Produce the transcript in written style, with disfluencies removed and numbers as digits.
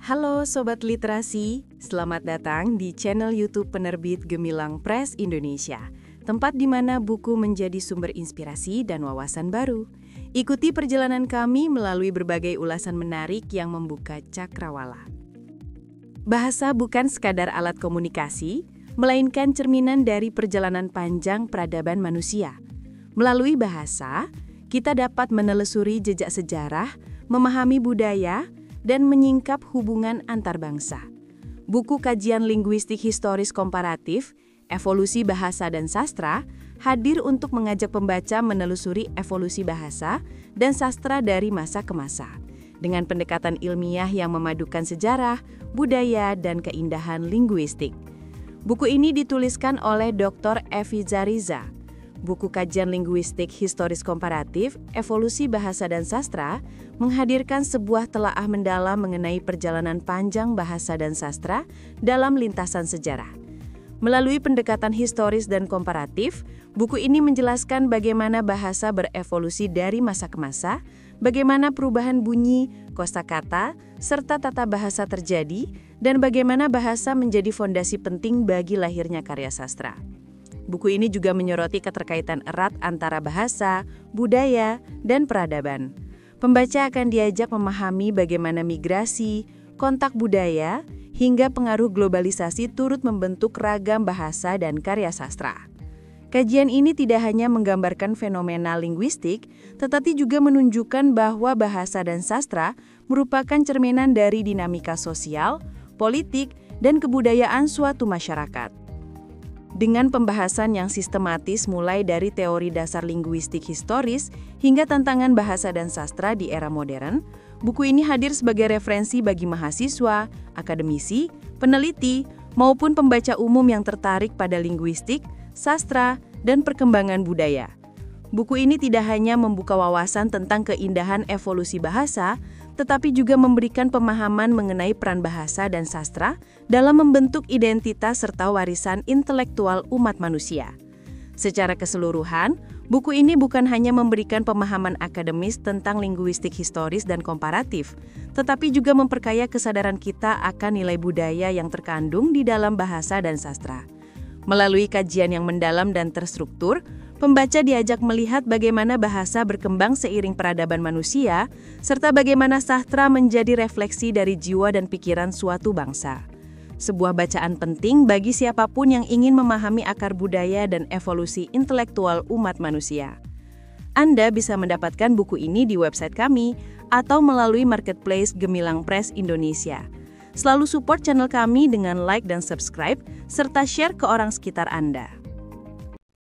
Halo Sobat Literasi, selamat datang di channel YouTube penerbit Gemilang Press Indonesia, tempat di mana buku menjadi sumber inspirasi dan wawasan baru. Ikuti perjalanan kami melalui berbagai ulasan menarik yang membuka cakrawala. Bahasa bukan sekadar alat komunikasi, melainkan cerminan dari perjalanan panjang peradaban manusia. Melalui bahasa, kita dapat menelusuri jejak sejarah, memahami budaya, dan menyingkap hubungan antar bangsa. Buku kajian linguistik historis komparatif, Evolusi Bahasa dan Sastra, hadir untuk mengajak pembaca menelusuri evolusi bahasa dan sastra dari masa ke masa, dengan pendekatan ilmiah yang memadukan sejarah, budaya, dan keindahan linguistik. Buku ini dituliskan oleh Dr. Evi Zariza. Buku kajian linguistik historis komparatif, Evolusi Bahasa dan Sastra, menghadirkan sebuah telaah mendalam mengenai perjalanan panjang bahasa dan sastra dalam lintasan sejarah. Melalui pendekatan historis dan komparatif, buku ini menjelaskan bagaimana bahasa berevolusi dari masa ke masa, bagaimana perubahan bunyi, kosakata, serta tata bahasa terjadi, dan bagaimana bahasa menjadi fondasi penting bagi lahirnya karya sastra. Buku ini juga menyoroti keterkaitan erat antara bahasa, budaya, dan peradaban. Pembaca akan diajak memahami bagaimana migrasi, kontak budaya, hingga pengaruh globalisasi turut membentuk ragam bahasa dan karya sastra. Kajian ini tidak hanya menggambarkan fenomena linguistik, tetapi juga menunjukkan bahwa bahasa dan sastra merupakan cerminan dari dinamika sosial, politik, dan kebudayaan suatu masyarakat. Dengan pembahasan yang sistematis mulai dari teori dasar linguistik historis hingga tantangan bahasa dan sastra di era modern, buku ini hadir sebagai referensi bagi mahasiswa, akademisi, peneliti, maupun pembaca umum yang tertarik pada linguistik, sastra, dan perkembangan budaya. Buku ini tidak hanya membuka wawasan tentang keindahan evolusi bahasa, tetapi juga memberikan pemahaman mengenai peran bahasa dan sastra dalam membentuk identitas serta warisan intelektual umat manusia. Secara keseluruhan, buku ini bukan hanya memberikan pemahaman akademis tentang linguistik historis dan komparatif, tetapi juga memperkaya kesadaran kita akan nilai budaya yang terkandung di dalam bahasa dan sastra. Melalui kajian yang mendalam dan terstruktur, pembaca diajak melihat bagaimana bahasa berkembang seiring peradaban manusia, serta bagaimana sastra menjadi refleksi dari jiwa dan pikiran suatu bangsa. Sebuah bacaan penting bagi siapapun yang ingin memahami akar budaya dan evolusi intelektual umat manusia. Anda bisa mendapatkan buku ini di website kami atau melalui marketplace Gemilang Press Indonesia. Selalu support channel kami dengan like dan subscribe, serta share ke orang sekitar Anda.